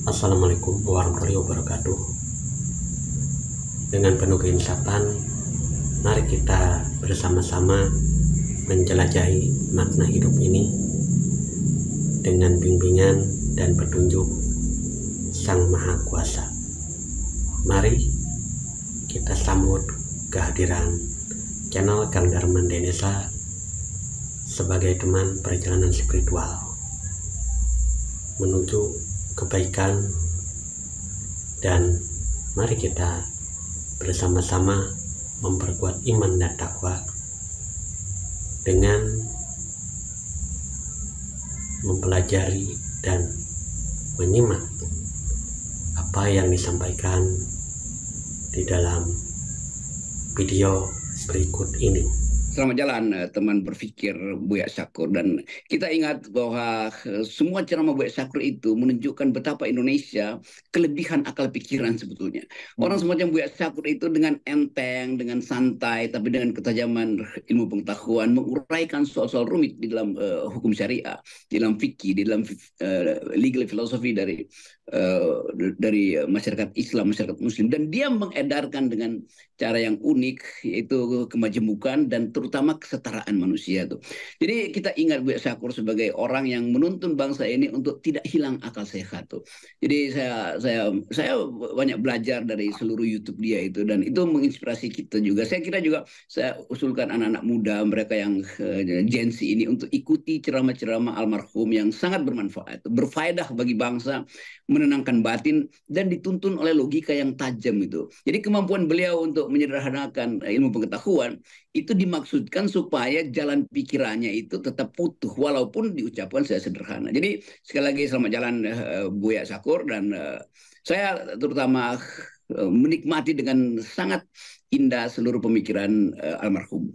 Assalamualaikum warahmatullahi wabarakatuh. Dengan penuh keinsapan, mari kita bersama-sama menjelajahi makna hidup ini dengan bimbingan dan petunjuk Sang Maha Kuasa. Mari kita sambut kehadiran channel Kang Darman Denesa sebagai teman perjalanan spiritual menuju kebaikan, dan mari kita bersama-sama memperkuat iman dan takwa dengan mempelajari dan menyimak apa yang disampaikan di dalam video berikut ini. Selamat jalan teman berpikir Buya Syakur, dan kita ingat bahwa semua ceramah Buya Syakur itu menunjukkan betapa Indonesia kelebihan akal pikiran sebetulnya. Orang semacam Buya Syakur itu dengan enteng, dengan santai, tapi dengan ketajaman ilmu pengetahuan menguraikan soal-soal rumit di dalam hukum syariah, di dalam fikih, di dalam legal philosophy dari masyarakat Islam, masyarakat Muslim, dan dia mengedarkan dengan cara yang unik, yaitu kemajemukan dan terutama kesetaraan manusia tuh. Jadi kita ingat Buya Syakur sebagai orang yang menuntun bangsa ini untuk tidak hilang akal sehat tuh. Jadi saya banyak belajar dari seluruh YouTube dia itu, dan itu menginspirasi kita juga. Saya kira juga saya usulkan anak-anak muda, mereka yang Gen Z ini, untuk ikuti ceramah-ceramah almarhum yang sangat bermanfaat, berfaedah bagi bangsa, menenangkan batin, dan dituntun oleh logika yang tajam itu. Jadi kemampuan beliau untuk menyederhanakan ilmu pengetahuan itu dimaksudkan supaya jalan pikirannya itu tetap utuh walaupun diucapkan saya sederhana. Jadi sekali lagi selamat jalan Buya Syakur, dan saya terutama menikmati dengan sangat indah seluruh pemikiran almarhum.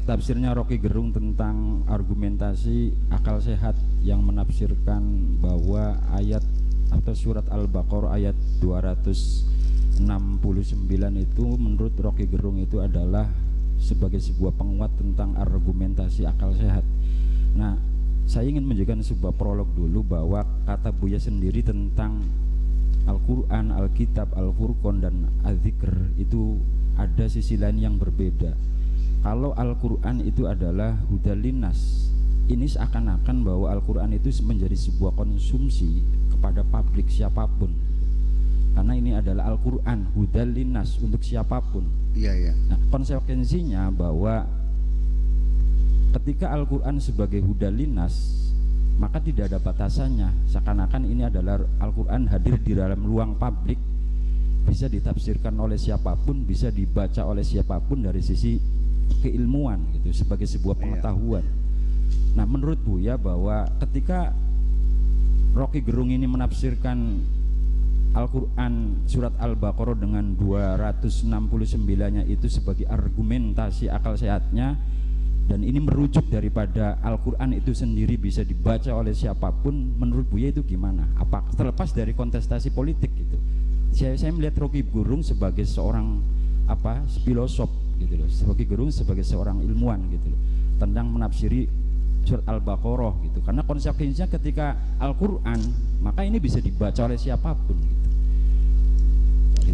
Tafsirnya Rocky Gerung tentang argumentasi akal sehat yang menafsirkan bahwa ayat atau surat Al-Baqarah ayat 269 itu menurut Rocky Gerung itu adalah sebagai sebuah penguat tentang argumentasi akal sehat. Nah, saya ingin menunjukkan sebuah prolog dulu bahwa kata Buya sendiri tentang Al-Quran, Alkitab, Al-Furqan, dan Al-Dzikr itu ada sisi lain yang berbeda. Kalau Al-Quran itu adalah hudalinas, ini seakan-akan bahwa Al-Quran itu menjadi sebuah konsumsi kepada publik siapapun, karena ini adalah Al-Quran hudalinas untuk siapapun. Iya. Nah, konsekuensinya bahwa ketika Al-Quran sebagai hudalinas, maka tidak ada batasannya. Seakan-akan ini adalah Al-Quran hadir di dalam ruang publik, bisa ditafsirkan oleh siapapun, bisa dibaca oleh siapapun dari sisi keilmuan gitu, sebagai sebuah pengetahuan. Nah, menurut Buya bahwa ketika Rocky Gerung ini menafsirkan Al-Quran surat Al-Baqarah dengan 269-nya itu sebagai argumentasi akal sehatnya, dan ini merujuk daripada Al-Quran itu sendiri bisa dibaca oleh siapapun, menurut Buya itu gimana? Apa terlepas dari kontestasi politik gitu? Saya melihat Rocky Gerung sebagai seorang filosof gitu loh, Rocky Gerung sebagai seorang ilmuwan gitu loh, tentang menafsiri surat Al-Baqarah gitu, karena konsekuensinya ketika Al-Quran maka ini bisa dibaca oleh siapapun gitu.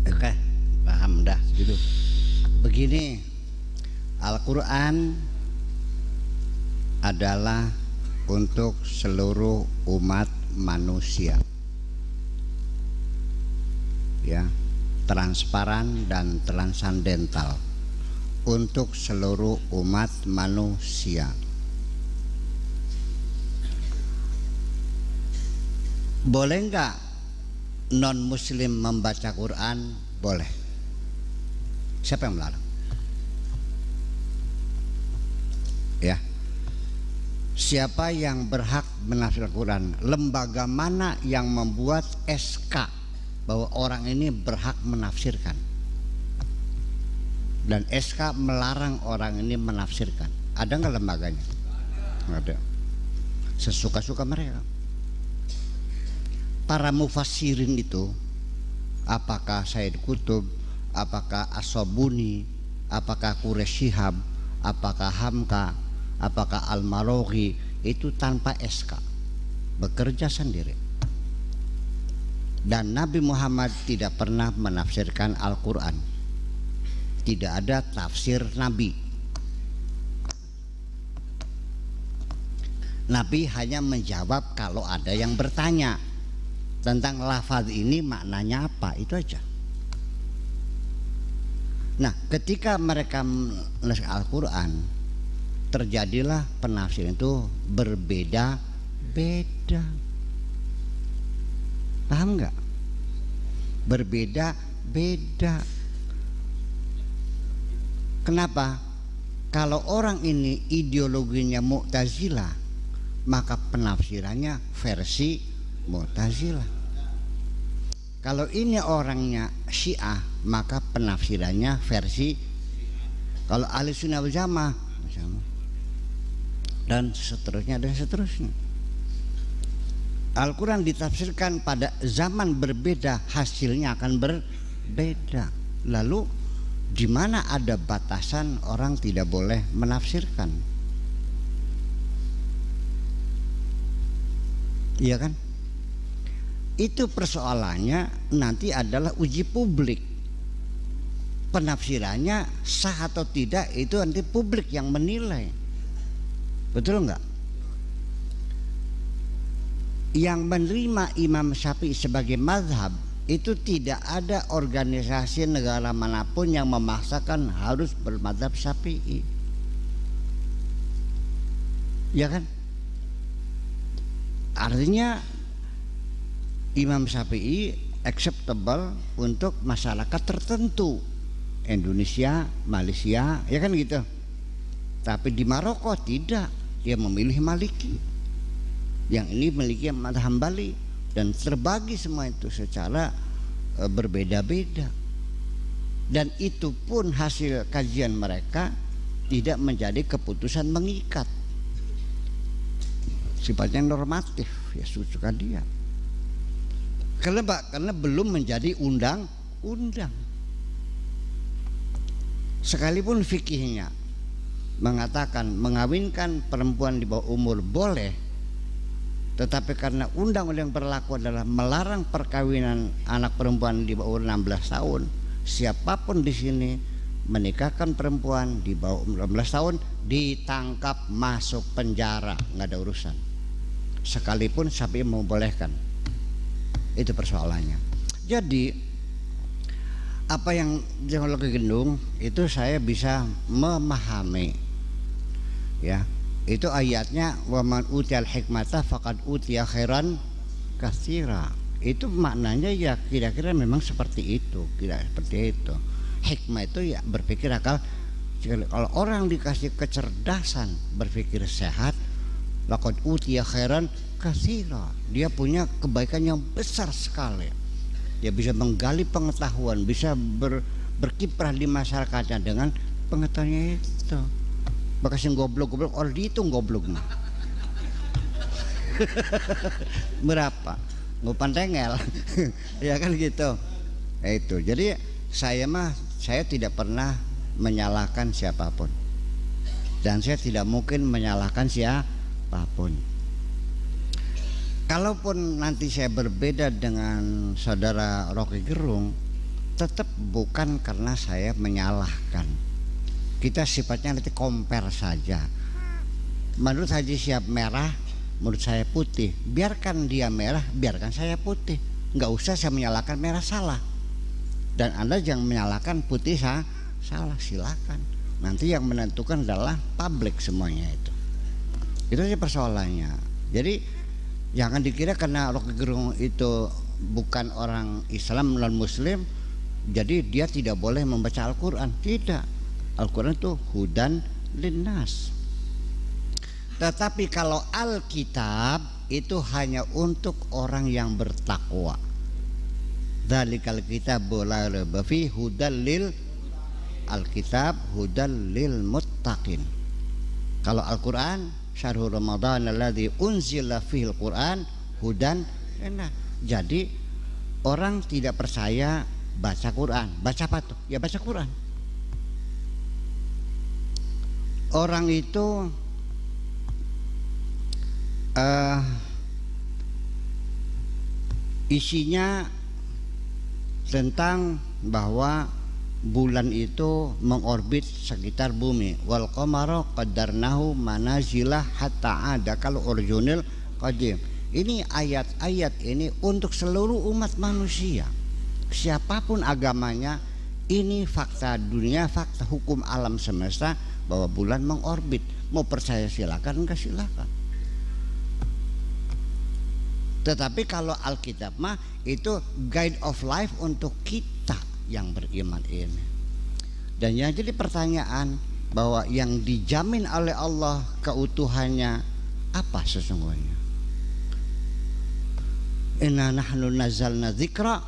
Oke, paham dah. Gitu. Begini, Al-Quran adalah untuk seluruh umat manusia, ya, transparan dan transandental untuk seluruh umat manusia. Boleh nggak non muslim membaca Quran? Boleh. Siapa yang melarang? Ya. Siapa yang berhak menafsirkan Quran? Lembaga mana yang membuat SK bahwa orang ini berhak menafsirkan? Dan SK melarang orang ini menafsirkan. Ada nggak lembaganya? Ada. Sesuka-suka mereka. Para mufassirin itu, apakah Said Qutb, apakah As-Sabuni, apakah Quraish Shihab, apakah Hamka, apakah Al-Maroghi, itu tanpa SK, bekerja sendiri. Dan Nabi Muhammad tidak pernah menafsirkan Al-Quran. Tidak ada tafsir Nabi. Nabi hanya menjawab kalau ada yang bertanya tentang lafaz ini maknanya apa, itu aja. Nah, ketika mereka menulis Al-Quran, terjadilah penafsiran itu berbeda-beda. Paham nggak? Berbeda-beda. Kenapa? Kalau orang ini ideologinya Mu'tazilah, maka penafsirannya versi Mu'tazilah. Kalau ini orangnya Syiah, maka penafsirannya versi. Kalau Ahli Sunnah wal Jamaah, dan seterusnya dan seterusnya. Al-Quran ditafsirkan pada zaman berbeda, hasilnya akan berbeda. Lalu di mana ada batasan orang tidak boleh menafsirkan? Iya kan? Itu persoalannya nanti adalah uji publik. Penafsirannya sah atau tidak itu nanti publik yang menilai. Betul enggak? Yang menerima Imam Syafi'i sebagai mazhab itu tidak ada organisasi negara manapun yang memaksakan harus bermadzhab Syafi'i. Ya kan? Artinya Imam Syafi'i acceptable untuk masyarakat tertentu, Indonesia, Malaysia, ya kan gitu. Tapi di Maroko tidak, dia memilih Maliki. Yang ini memiliki mazhab Hambali, dan terbagi semua itu secara berbeda-beda. Dan itu pun hasil kajian mereka tidak menjadi keputusan mengikat, sifatnya normatif, ya suka dia. Karena belum menjadi undang-undang. Sekalipun fikihnya mengatakan mengawinkan perempuan di bawah umur boleh, tetapi karena undang-undang yang berlaku adalah melarang perkawinan anak perempuan di bawah 16 tahun, siapapun di sini menikahkan perempuan di bawah 16 tahun ditangkap, masuk penjara, nggak ada urusan. Sekalipun Syafi'i membolehkan. Itu persoalannya. Jadi apa yang teologi gendung itu saya bisa memahami, ya. Itu ayatnya waman utiyal hikmata faqad utiya khairan katsira. Itu maknanya ya kira-kira memang seperti itu, kira seperti itu. Hikmah itu ya berpikir akal. Kalau orang dikasih kecerdasan berpikir sehat, faqad utiya khairan katsira. Dia punya kebaikan yang besar sekali. Dia bisa menggali pengetahuan, bisa berkiprah di masyarakatnya dengan pengetahuannya itu. Bakasnya goblok-goblok, orang dihitung goblok mah. Berapa? Ngupan tengel. Ya kan gitu. Itu. Jadi saya tidak pernah menyalahkan siapapun. Dan saya tidak mungkin menyalahkan siapapun. Kalaupun nanti saya berbeda dengan saudara Rocky Gerung, tetap bukan karena saya menyalahkan. Kita sifatnya nanti compare saja. Menurut Haji Syihab merah, menurut saya putih. Biarkan dia merah, biarkan saya putih. Nggak usah saya menyalahkan merah salah. Dan Anda jangan menyalahkan putih salah, silakan. Nanti yang menentukan adalah publik semuanya itu. Itu aja persoalannya. Jadi jangan dikira karena Rocky Gerung itu bukan orang Islam, non Muslim, jadi dia tidak boleh membaca Al-Quran. Tidak. Al-Quran itu hudan linnas. Tetapi kalau Alkitab itu hanya untuk orang yang bertakwa. Dzalikal kitabul la raiba fihi hudan lil Alkitab hudan lil muttaqin. Kalau Al-Quran syahrul Ramadan alladzi unzila fihil Quran hudan linnas. Jadi orang tidak percaya baca Quran, baca apa tuh? Ya baca Quran. Orang itu Isinya tentang bahwa bulan itu mengorbit sekitar bumi. Wal qamara qaddarnahu manazilah hatta ada kalau original qadim. Ini ayat-ayat ini untuk seluruh umat manusia, siapapun agamanya. Ini fakta dunia, fakta hukum alam semesta bahwa bulan mengorbit. Mau percaya silakan, enggak silakan. Tetapi kalau Alkitab mah itu guide of life untuk kita yang beriman ini. Dan yang jadi pertanyaan bahwa yang dijamin oleh Allah keutuhannya apa sesungguhnya? Inna nahnu nazzalna dzikra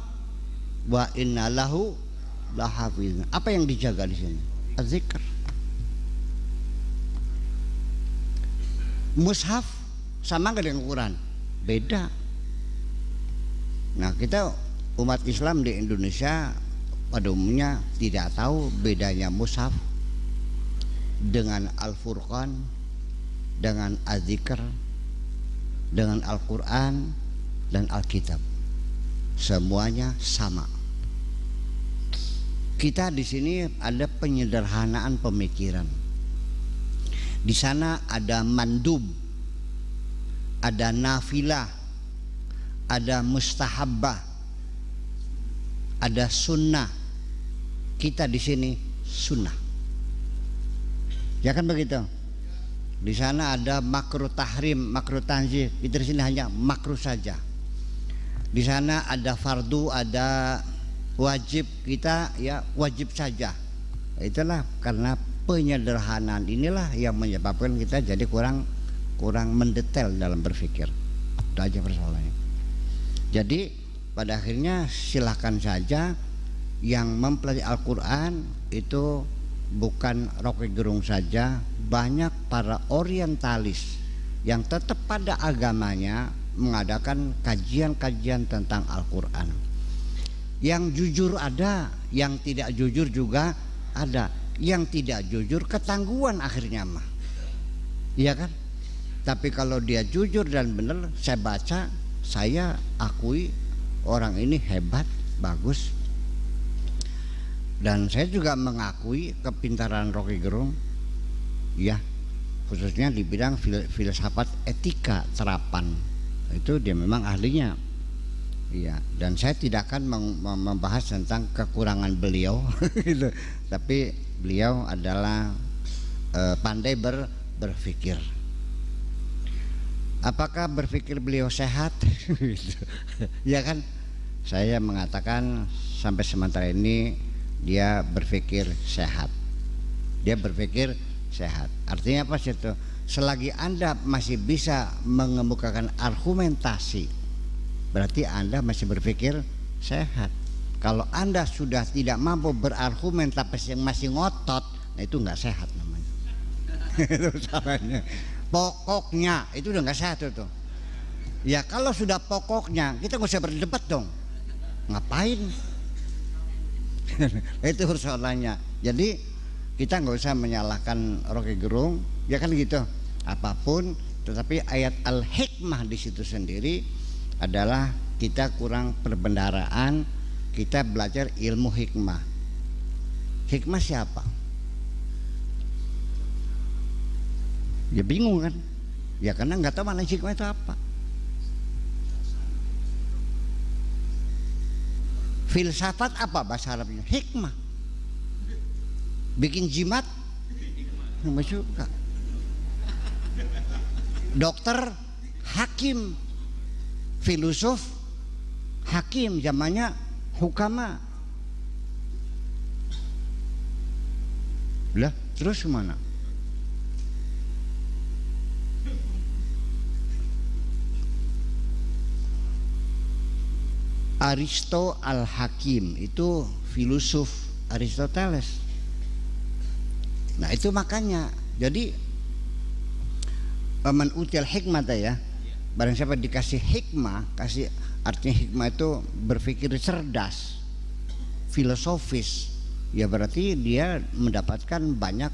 wa inna lahu lahafizun. Apa yang dijaga di sini? Az-zikr. Mushaf sama nggak dengan Quran? Beda. Nah, kita umat Islam di Indonesia pada umumnya tidak tahu bedanya mushaf dengan Al-Furqan, dengan Az-Zikr, dengan Al-Quran dan Alkitab. Semuanya sama. Kita di sini ada penyederhanaan pemikiran. Di sana ada mandub, ada nafilah, ada mustahabbah, ada sunnah. Kita di sini sunnah. Ya kan begitu? Di sana ada makruh tahrim, makruh tanzih. Kita di sini hanya makruh saja. Di sana ada fardu, ada wajib, kita ya wajib saja. Itulah karena penyederhanaan inilah yang menyebabkan kita jadi kurang mendetail dalam berpikir. Itu aja persoalannya. Jadi pada akhirnya silakan saja yang mempelajari Al-Quran itu bukan Rocky Gerung saja, banyak para orientalis yang tetap pada agamanya mengadakan kajian-kajian tentang Al-Quran. Yang jujur ada, yang tidak jujur juga ada. Yang tidak jujur ketangguhan akhirnya mah, iya kan? Tapi kalau dia jujur dan benar, saya baca, saya akui orang ini hebat, bagus. Dan saya juga mengakui kepintaran Rocky Gerung, ya, khususnya di bidang filsafat etika terapan. Itu dia memang ahlinya. Iya, dan saya tidak akan membahas tentang kekurangan beliau, gitu. Tapi beliau adalah pandai berpikir. Apakah berpikir beliau sehat? Ya kan? Saya mengatakan sampai sementara ini dia berpikir sehat. Dia berpikir sehat. Artinya apa sih itu? Selagi Anda masih bisa mengemukakan argumentasi, berarti Anda masih berpikir sehat. Kalau Anda sudah tidak mampu berargumen tapi masih ngotot, nah itu nggak sehat namanya. Itu salahnya. Pokoknya itu udah nggak sehat itu. Ya kalau sudah pokoknya kita nggak usah berdebat dong. Ngapain? Itu persoalannya. Jadi kita nggak usah menyalahkan Rocky Gerung, ya kan gitu. Apapun, tetapi ayat Al-Hikmah di situ sendiri adalah kita kurang perbendaraan. Kita belajar ilmu hikmah. Hikmah siapa? Ya bingung kan? Ya karena nggak tahu mana hikmah itu apa. Filsafat apa bahasa Arabnya? Hikmah. Bikin jimat? Nggak suka. Dokter, hakim. Filosof, hakim, zamannya hukama. Lah, terus kemana? Aristo Al-Hakim itu filosof Aristoteles. Nah itu makanya, jadi man util hikmata ya, barang siapa dikasih hikmah, kasih artinya hikmah itu berpikir cerdas, filosofis, ya berarti dia mendapatkan banyak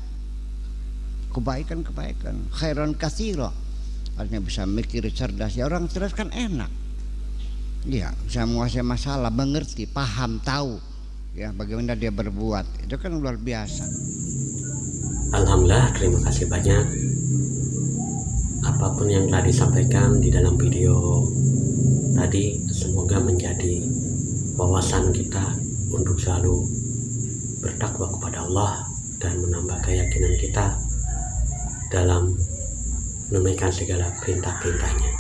kebaikan-kebaikan, khairan katsira, artinya bisa mikir cerdas. Ya orang cerdas kan enak, Iya, bisa menguasai masalah, mengerti, paham, tahu ya bagaimana dia berbuat. Itu kan luar biasa. Alhamdulillah, terima kasih banyak. Apapun yang telah disampaikan di dalam video tadi, semoga menjadi wawasan kita untuk selalu bertakwa kepada Allah dan menambah keyakinan kita dalam menunaikan segala perintah-perintahnya.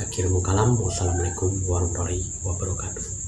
Akhirul kalam, wassalamualaikum warahmatullahi wabarakatuh.